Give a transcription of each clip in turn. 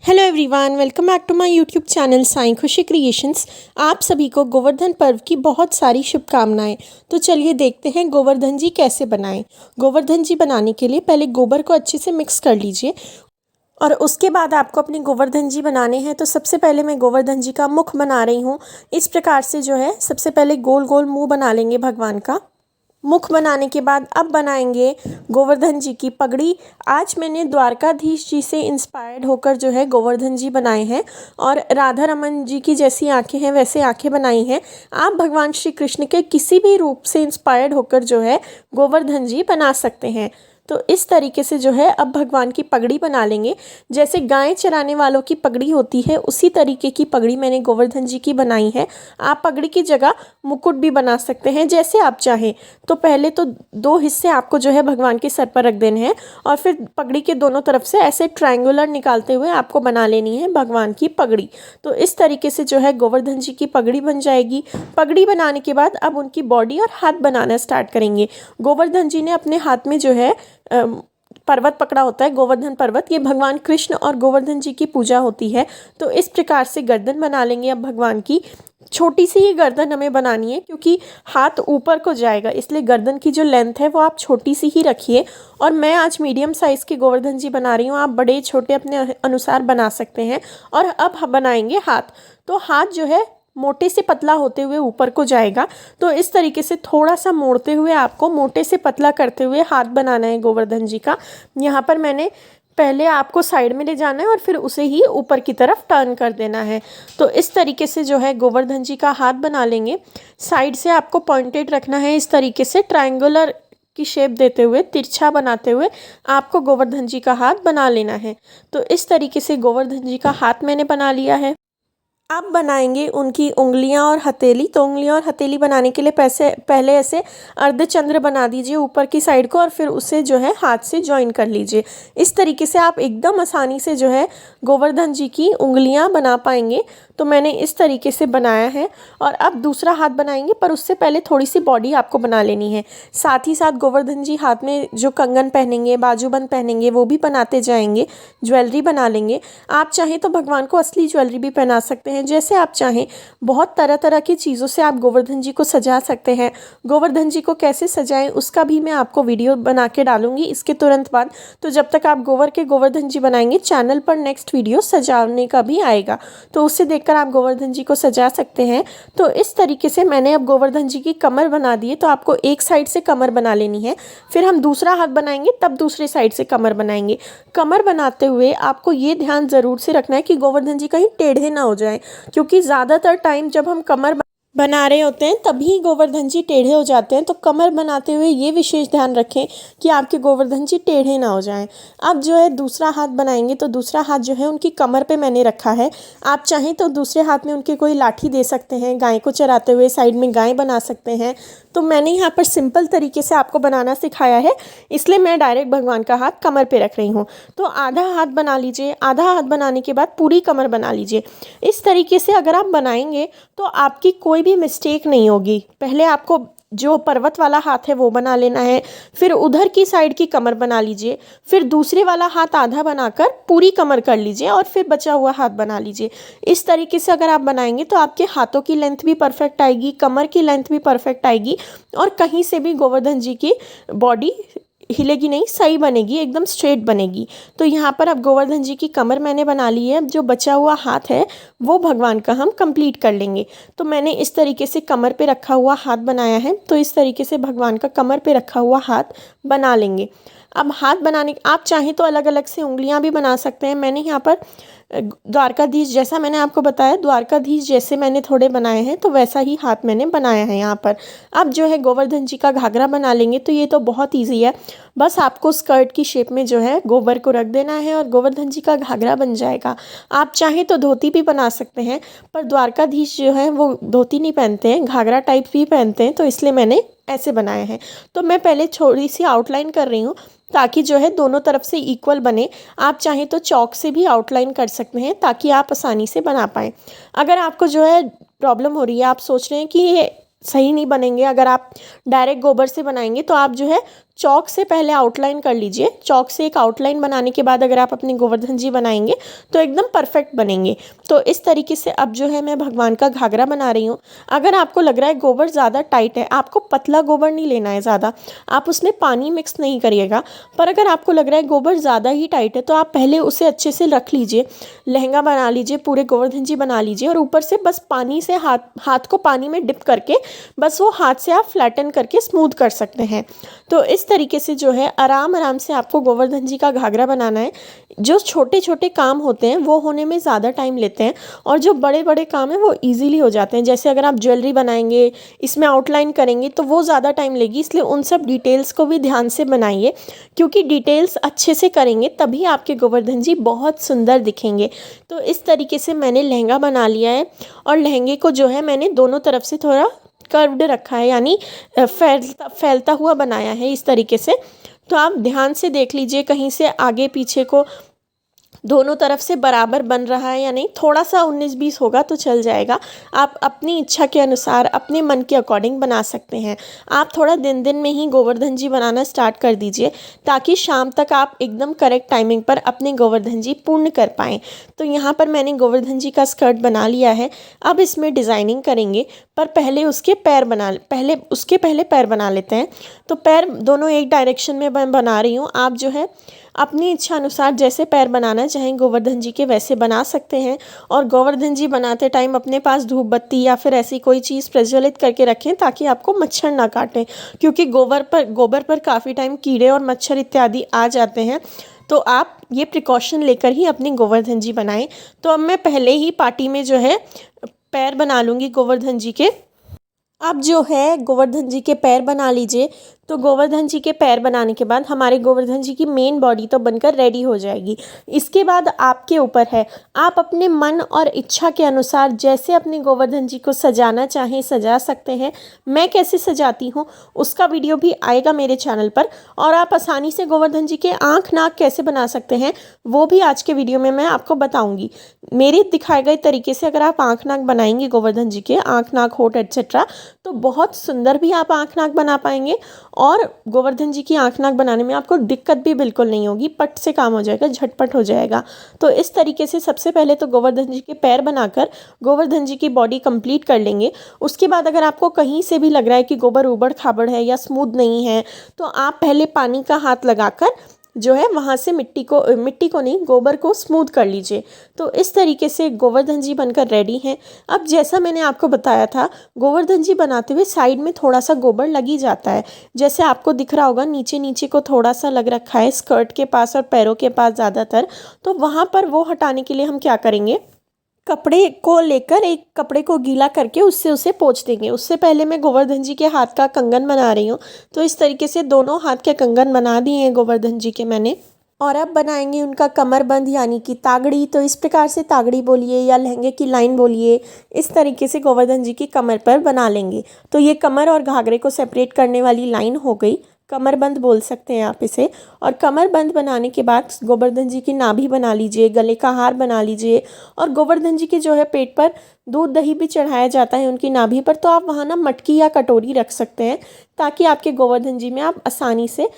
Hello everyone, welcome back to my YouTube channel Sai Khushi Creations. आप सभी को गोवर्धन पर्व की बहुत सारी शुभकामनाएं। तो चलिए देखते हैं गोवर्धन जी कैसे बनाएं। गोवर्धन जी बनाने के लिए पहले गोबर को अच्छे से मिक्स कर लीजिए और उसके बाद आपको अपने गोवर्धन जी बनाने हैं। तो सबसे पहले मैं गोवर्धन जी का मुख बना रही हूँ। इस प्रकार से जो है सबसे पहले गोल गोल मुँह बना लेंगे भगवान का। मुख बनाने के बाद अब बनाएंगे गोवर्धन जी की पगड़ी। आज मैंने द्वारकाधीश जी से इंस्पायर्ड होकर जो है गोवर्धन जी बनाए हैं और राधा रमन जी की जैसी आंखें हैं वैसे आंखें बनाई हैं। आप भगवान श्री कृष्ण के किसी भी रूप से इंस्पायर्ड होकर जो है गोवर्धन जी बना सकते हैं। तो इस तरीके से जो है अब भगवान की पगड़ी बना लेंगे। जैसे गाय चराने वालों की पगड़ी होती है उसी तरीके की पगड़ी मैंने गोवर्धन जी की बनाई है। आप पगड़ी की जगह मुकुट भी बना सकते हैं जैसे आप चाहें। तो पहले तो दो हिस्से आपको जो है भगवान के सर पर रख देने हैं और फिर पगड़ी के दोनों तरफ से ऐसे ट्रायंगुलर निकालते हुए आपको बना लेनी है भगवान की पगड़ी। तो इस तरीके से जो है गोवर्धन जी की पगड़ी बन जाएगी। पगड़ी बनाने के बाद अब उनकी बॉडी और हाथ बनाना स्टार्ट करेंगे। गोवर्धन जी ने अपने हाथ में जो है पर्वत पकड़ा होता है, गोवर्धन पर्वत। ये भगवान कृष्ण और गोवर्धन जी की पूजा होती है। तो इस प्रकार से गर्दन बना लेंगे अब भगवान की। छोटी सी ही गर्दन हमें बनानी है क्योंकि हाथ ऊपर को जाएगा, इसलिए गर्दन की जो लेंथ है वो आप छोटी सी ही रखिए। और मैं आज मीडियम साइज़ के गोवर्धन जी बना रही हूँ, आप बड़े छोटे अपने अनुसार बना सकते हैं। और अब हम बनाएंगे हाथ। तो हाथ जो है मोटे से पतला होते हुए ऊपर को जाएगा। तो इस तरीके से थोड़ा सा मोड़ते हुए आपको मोटे से पतला करते हुए हाथ बनाना है गोवर्धन जी का। यहाँ पर मैंने पहले आपको साइड में ले जाना है और फिर उसे ही ऊपर की तरफ टर्न कर देना है। तो इस तरीके से जो है गोवर्धन जी का हाथ बना लेंगे। साइड से आपको पॉइंटेड रखना है, इस तरीके से ट्रायंगुलर की शेप देते हुए तिरछा बनाते हुए आपको गोवर्धन जी का हाथ बना लेना है। तो इस तरीके से गोवर्धन जी का हाथ मैंने बना लिया है। अब बनाएंगे उनकी उंगलियां और हथेली। तो उंगलियां और हथेली बनाने के लिए पहले ऐसे अर्धचंद्र बना दीजिए ऊपर की साइड को और फिर उसे जो है हाथ से जॉइन कर लीजिए। इस तरीके से आप एकदम आसानी से जो है गोवर्धन जी की उंगलियां बना पाएंगे। तो मैंने इस तरीके से बनाया है। और अब दूसरा हाथ बनाएंगे, पर उससे पहले थोड़ी सी बॉडी आपको बना लेनी है। साथ ही साथ गोवर्धन जी हाथ में जो कंगन पहनेंगे, बाजूबंद पहनेंगे, वो भी बनाते जाएंगे। ज्वेलरी बना लेंगे। आप चाहें तो भगवान को असली ज्वेलरी भी पहना सकते हैं, जैसे आप चाहें। बहुत तरह तरह की चीज़ों से आप गोवर्धन जी को सजा सकते हैं। गोवर्धन जी को कैसे सजाएं उसका भी मैं आपको वीडियो बना के डालूंगी इसके तुरंत बाद। तो जब तक आप गोवर्धन जी बनाएंगे, चैनल पर नेक्स्ट वीडियो सजाने का भी आएगा, तो उससे देखकर आप गोवर्धन जी को सजा सकते हैं। तो इस तरीके से मैंने अब गोवर्धन जी की कमर बना दी है। तो आपको एक साइड से कमर बना लेनी है, फिर हम दूसरा हाथ बनाएंगे, तब दूसरे साइड से कमर बनाएंगे। कमर बनाते हुए आपको ये ध्यान ज़रूर से रखना है कि गोवर्धन जी कहीं टेढ़े ना हो जाएं, क्योंकि ज़्यादातर टाइम जब हम कमर बना रहे होते हैं तभी गोवर्धन जी टेढ़े हो जाते हैं। तो कमर बनाते हुए ये विशेष ध्यान रखें कि आपके गोवर्धन जी टेढ़े ना हो जाएं। अब जो है दूसरा हाथ बनाएंगे। तो दूसरा हाथ जो है उनकी कमर पे मैंने रखा है। आप चाहें तो दूसरे हाथ में उनके कोई लाठी दे सकते हैं, गाय को चराते हुए साइड में गाय बना सकते हैं। तो मैंने यहाँ पर सिंपल तरीके से आपको बनाना सिखाया है, इसलिए मैं डायरेक्ट भगवान का हाथ कमर पे रख रही हूँ। तो आधा हाथ बना लीजिए। आधा हाथ बनाने के बाद पूरी कमर बना लीजिए। इस तरीके से अगर आप बनाएंगे तो आपकी कोई भी मिस्टेक नहीं होगी। पहले आपको जो पर्वत वाला हाथ है वो बना लेना है, फिर उधर की साइड की कमर बना लीजिए, फिर दूसरे वाला हाथ आधा बनाकर पूरी कमर कर लीजिए और फिर बचा हुआ हाथ बना लीजिए। इस तरीके से अगर आप बनाएंगे तो आपके हाथों की लेंथ भी परफेक्ट आएगी, कमर की लेंथ भी परफेक्ट आएगी और कहीं से भी गोवर्धन जी की बॉडी हिलेगी नहीं, सही बनेगी, एकदम स्ट्रेट बनेगी। तो यहाँ पर अब गोवर्धन जी की कमर मैंने बना ली है। अब जो बचा हुआ हाथ है वो भगवान का हम कंप्लीट कर लेंगे। तो मैंने इस तरीके से कमर पे रखा हुआ हाथ बनाया है। तो इस तरीके से भगवान का कमर पे रखा हुआ हाथ बना लेंगे। अब हाथ बनाने आप चाहें तो अलग अलग से उंगलियां भी बना सकते हैं। मैंने यहाँ पर द्वारकाधीश, जैसा मैंने आपको बताया द्वारकाधीश जैसे मैंने थोड़े बनाए हैं, तो वैसा ही हाथ मैंने बनाया है यहाँ पर। अब जो है गोवर्धन जी का घाघरा बना लेंगे। तो ये तो बहुत ईजी है, बस आपको स्कर्ट की शेप में जो है गोबर को रख देना है और गोवर्धन जी का घाघरा बन जाएगा। आप चाहें तो धोती भी बना सकते हैं, पर द्वारकाधीश जो है वो धोती नहीं पहनते हैं, घाघरा टाइप भी पहनते हैं, तो इसलिए मैंने ऐसे बनाए हैं। तो मैं पहले थोड़ी सी आउटलाइन कर रही हूँ ताकि जो है दोनों तरफ से इक्वल बने। आप चाहें तो चौक से भी आउटलाइन कर सकते हैं ताकि आप आसानी से बना पाएँ। अगर आपको जो है प्रॉब्लम हो रही है, आप सोच रहे हैं कि ये सही नहीं बनेंगे, अगर आप डायरेक्ट गोबर से बनाएंगे, तो आप जो है चौक से पहले आउटलाइन कर लीजिए। चौक से एक आउटलाइन बनाने के बाद अगर आप अपने गोवर्धन जी बनाएंगे तो एकदम परफेक्ट बनेंगे। तो इस तरीके से अब जो है मैं भगवान का घाघरा बना रही हूँ। अगर आपको लग रहा है गोबर ज़्यादा टाइट है, आपको पतला गोबर नहीं लेना है ज़्यादा, आप उसमें पानी मिक्स नहीं करिएगा। पर अगर आपको लग रहा है गोबर ज़्यादा ही टाइट है तो आप पहले उसे अच्छे से रख लीजिए, लहंगा बना लीजिए, पूरे गोवर्धन जी बना लीजिए और ऊपर से बस पानी से हाथ को पानी में डिप करके बस वो हाथ से आप फ्लैटन करके स्मूथ कर सकते हैं। तो इस तरीके से जो है आराम आराम से आपको गोवर्धन जी का घाघरा बनाना है। जो छोटे छोटे काम होते हैं वो होने में ज़्यादा टाइम लेते हैं और जो बड़े बड़े काम हैं वो इजीली हो जाते हैं। जैसे अगर आप ज्वेलरी बनाएंगे, इसमें आउटलाइन करेंगे तो वो ज़्यादा टाइम लेगी, इसलिए उन सब डिटेल्स को भी ध्यान से बनाइए, क्योंकि डिटेल्स अच्छे से करेंगे तभी आपके गोवर्धन जी बहुत सुंदर दिखेंगे। तो इस तरीके से मैंने लहंगा बना लिया है और लहंगे को जो है मैंने दोनों तरफ से थोड़ा कर्व्ड रखा है, यानी फैलता हुआ बनाया है इस तरीके से। तो आप ध्यान से देख लीजिए कहीं से आगे पीछे को दोनों तरफ से बराबर बन रहा है या नहीं। थोड़ा सा 19-20 होगा तो चल जाएगा। आप अपनी इच्छा के अनुसार अपने मन के अकॉर्डिंग बना सकते हैं। आप थोड़ा दिन में ही गोवर्धन जी बनाना स्टार्ट कर दीजिए ताकि शाम तक आप एकदम करेक्ट टाइमिंग पर अपने गोवर्धन जी पूर्ण कर पाएँ। तो यहाँ पर मैंने गोवर्धन जी का स्कर्ट बना लिया है। अब इसमें डिज़ाइनिंग करेंगे, पर पहले उसके पहले पैर बना लेते हैं। तो पैर दोनों एक डायरेक्शन में मैं बना रही हूँ। आप जो है अपनी इच्छा अनुसार जैसे पैर बनाना चाहें गोवर्धन जी के वैसे बना सकते हैं। और गोवर्धन जी बनाते टाइम अपने पास धूप बत्ती या फिर ऐसी कोई चीज़ प्रज्वलित करके रखें ताकि आपको मच्छर ना काटें, क्योंकि गोबर पर काफ़ी टाइम कीड़े और मच्छर इत्यादि आ जाते हैं। तो आप ये प्रिकॉशन लेकर ही अपनी गोवर्धन जी बनाएं। तो अब मैं पहले ही पार्टी में जो है पैर बना लूँगी गोवर्धन जी के। अब जो है गोवर्धन जी के पैर बना लीजिए। तो गोवर्धन जी के पैर बनाने के बाद हमारे गोवर्धन जी की मेन बॉडी तो बनकर रेडी हो जाएगी। इसके बाद आपके ऊपर है, आप अपने मन और इच्छा के अनुसार जैसे अपने गोवर्धन जी को सजाना चाहें सजा सकते हैं। मैं कैसे सजाती हूँ उसका वीडियो भी आएगा मेरे चैनल पर, और आप आसानी से गोवर्धन जी के आँख नाक कैसे बना सकते हैं वो भी आज के वीडियो में मैं आपको बताऊँगी। मेरे दिखाए गए तरीके से अगर आप आँख नाक बनाएंगे गोवर्धन जी के, आँख नाक होठ एट्सेट्रा, तो बहुत सुंदर भी आप आँख नाक बना पाएंगे और गोवर्धन जी की आँख नाक बनाने में आपको दिक्कत भी बिल्कुल नहीं होगी, पट से काम हो जाएगा, झटपट हो जाएगा। तो इस तरीके से सबसे पहले तो गोवर्धन जी के पैर बनाकर गोवर्धन जी की बॉडी कंप्लीट कर लेंगे। उसके बाद अगर आपको कहीं से भी लग रहा है कि गोबर उबड़ खाबड़ है या स्मूथ नहीं है तो आप पहले पानी का हाथ लगाकर जो है वहाँ से मिट्टी को नहीं, गोबर को स्मूथ कर लीजिए। तो इस तरीके से गोवर्धन जी बनकर रेडी हैं। अब जैसा मैंने आपको बताया था, गोवर्धन जी बनाते हुए साइड में थोड़ा सा गोबर लग ही जाता है। जैसे आपको दिख रहा होगा नीचे नीचे को थोड़ा सा लग रखा है स्कर्ट के पास और पैरों के पास ज़्यादातर। तो वहाँ पर वो हटाने के लिए हम क्या करेंगे, कपड़े को लेकर एक कपड़े को गीला करके उससे उसे पोंछ देंगे। उससे पहले मैं गोवर्धन जी के हाथ का कंगन बना रही हूँ। तो इस तरीके से दोनों हाथ के कंगन बना दिए हैं गोवर्धन जी के मैंने। और अब बनाएंगे उनका कमरबंद यानी कि तागड़ी। तो इस प्रकार से तागड़ी बोलिए या लहंगे की लाइन बोलिए, इस तरीके से गोवर्धन जी की कमर पर बना लेंगे। तो ये कमर और घाघरे को सेपरेट करने वाली लाइन हो गई, कमरबंद बोल सकते हैं आप इसे। और कमरबंद बनाने के बाद गोवर्धन जी की नाभि बना लीजिए, गले का हार बना लीजिए। और गोवर्धन जी के जो है पेट पर दूध दही भी चढ़ाया जाता है उनकी नाभि पर, तो आप वहाँ ना मटकी या कटोरी रख सकते हैं ताकि आपके गोवर्धन जी में आप आसानी से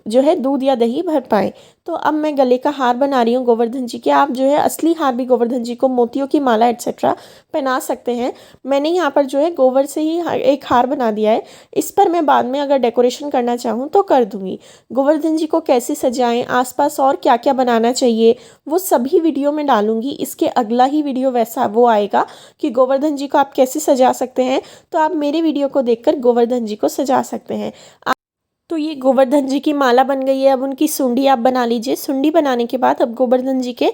जो है दूध या दही भर पाएँ। तो अब मैं गले का हार बना रही हूँ गोवर्धन जी के। आप जो है असली हार भी गोवर्धन जी को मोतियों की माला एट्सेट्रा पहना सकते हैं। मैंने यहाँ पर जो है गोबर से ही एक हार बना दिया है। इस पर मैं बाद में अगर डेकोरेशन करना चाहूँ तो कर दूँगी। गोवर्धन जी को कैसे सजाएं, आसपास और क्या क्या बनाना चाहिए, वो सभी वीडियो में डालूंगी। इसके अगला ही वीडियो वैसा वो आएगा कि गोवर्धन जी को आप कैसे सजा सकते हैं। तो आप मेरे वीडियो को देखकर गोवर्धन जी को सजा सकते हैं। तो ये गोवर्धन जी की माला बन गई है। अब उनकी सुंडी आप बना लीजिए। सुंडी बनाने के बाद अब गोवर्धन जी के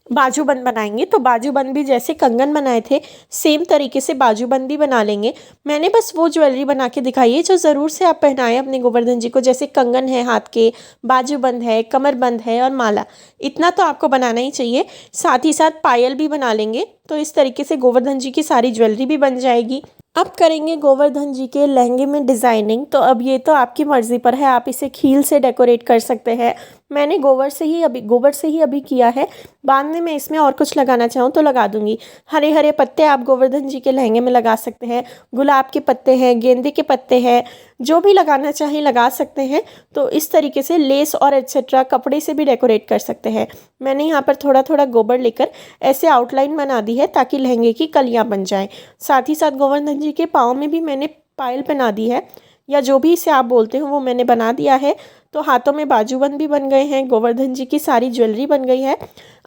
बाजूबंद बनाएंगे। तो बाजूबंद भी जैसे कंगन बनाए थे सेम तरीके से बाजूबंद भी बना लेंगे। मैंने बस वो ज्वेलरी बना के दिखाई है जो ज़रूर से आप पहनाएं अपने गोवर्धन जी को, जैसे कंगन है हाथ के, बाजूबंद है, कमरबंद है और माला। इतना तो आपको बनाना ही चाहिए। साथ ही साथ पायल भी बना लेंगे। तो इस तरीके से गोवर्धन जी की सारी ज्वेलरी भी बन जाएगी। अब करेंगे गोवर्धन जी के लहंगे में डिज़ाइनिंग। तो अब ये तो आपकी मर्ज़ी पर है, आप इसे खील से डेकोरेट कर सकते हैं, मैंने गोबर से ही अभी किया है। बाद में मैं इसमें और कुछ लगाना चाहूँ तो लगा दूँगी। हरे हरे पत्ते आप गोवर्धन जी के लहंगे में लगा सकते हैं। गुलाब के पत्ते हैं, गेंदे के पत्ते हैं, जो भी लगाना चाहें लगा सकते हैं। तो इस तरीके से लेस और एट्सेट्रा कपड़े से भी डेकोरेट कर सकते हैं। मैंने यहाँ पर थोड़ा थोड़ा गोबर लेकर ऐसे आउटलाइन बना दी है ताकि लहंगे की कलियाँ बन जाएँ। साथ ही साथ गोवर्धन जी के पाँव में भी मैंने पायल बना दी है, या जो भी इसे आप बोलते हो वो मैंने बना दिया है। तो हाथों में बाजूबंद भी बन गए हैं, गोवर्धन जी की सारी ज्वेलरी बन गई है।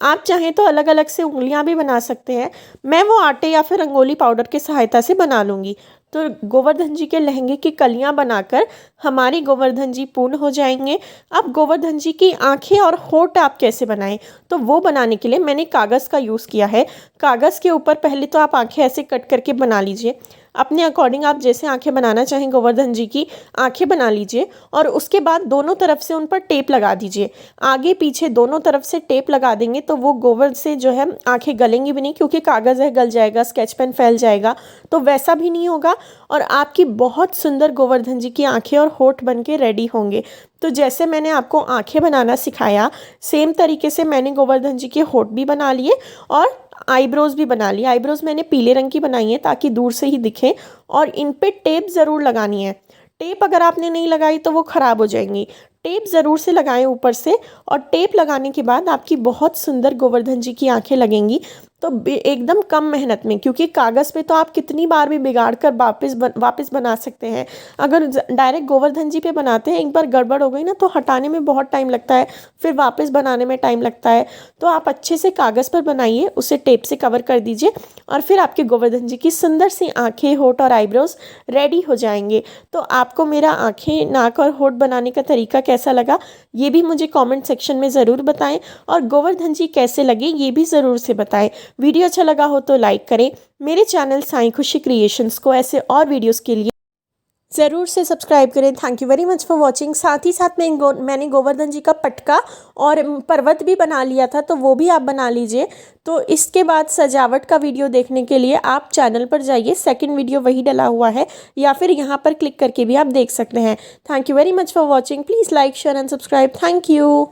आप चाहें तो अलग अलग से उंगलियां भी बना सकते हैं। मैं वो आटे या फिर रंगोली पाउडर की सहायता से बना लूँगी। तो गोवर्धन जी के लहंगे की कलियां बनाकर हमारी गोवर्धन जी पूर्ण हो जाएंगे। अब गोवर्धन जी की आंखें और होठ आप कैसे बनाएं, तो वो बनाने के लिए मैंने कागज़ का यूज़ किया है। कागज़ के ऊपर पहले तो आप आंखें ऐसे कट करके बना लीजिए। अपने अकॉर्डिंग आप जैसे आंखें बनाना चाहें गोवर्धन जी की आंखें बना लीजिए, और उसके बाद दोनों तरफ से उन पर टेप लगा दीजिए। आगे पीछे दोनों तरफ से टेप लगा देंगे तो वो गोबर से जो है आंखें गलेंगी भी नहीं, क्योंकि कागज़ है, गल जाएगा, स्केच पेन फैल जाएगा, तो वैसा भी नहीं होगा। और आपकी बहुत सुंदर गोवर्धन जी की आंखें और होठ बन के रेडी होंगे। तो जैसे मैंने आपको आंखें बनाना सिखाया, सेम तरीके से मैंने गोवर्धन जी के होठ भी बना लिए और आईब्रोज़ भी बना लिए। आईब्रोज़ मैंने पीले रंग की बनाई है ताकि दूर से ही दिखे, और इन पे टेप ज़रूर लगानी है। टेप अगर आपने नहीं लगाई तो वो ख़राब हो जाएंगी। टेप ज़रूर से लगाएं ऊपर से, और टेप लगाने के बाद आपकी बहुत सुंदर गोवर्धन जी की आंखें लगेंगी। तो एकदम कम मेहनत में, क्योंकि कागज़ पे तो आप कितनी बार भी बिगाड़ कर वापस बना सकते हैं। अगर डायरेक्ट गोवर्धन जी पे बनाते हैं, एक बार गड़बड़ हो गई ना तो हटाने में बहुत टाइम लगता है, फिर वापस बनाने में टाइम लगता है। तो आप अच्छे से कागज़ पर बनाइए, उसे टेप से कवर कर दीजिए, और फिर आपके गोवर्धन जी की सुंदर सी आँखें, होठ और आईब्रोज़ रेडी हो जाएंगे। तो आपको मेरा आँखें, नाक और होठ बनाने का तरीका कैसा लगा, ये भी मुझे कमेंट सेक्शन में ज़रूर बताएं, और गोवर्धन जी कैसे लगे ये भी ज़रूर से बताएं। वीडियो अच्छा लगा हो तो लाइक करें। मेरे चैनल साईं खुशी क्रिएशंस को ऐसे और वीडियोस के लिए ज़रूर से सब्सक्राइब करें। Thank you very much for watching. साथ ही साथ मैंने गोवर्धन जी का पटका और पर्वत भी बना लिया था, तो वो भी आप बना लीजिए। तो इसके बाद सजावट का वीडियो देखने के लिए आप चैनल पर जाइए, सेकंड वीडियो वही डला हुआ है, या फिर यहाँ पर क्लिक करके भी आप देख सकते हैं। Thank you very much for watching. Please like, share and subscribe. Thank you.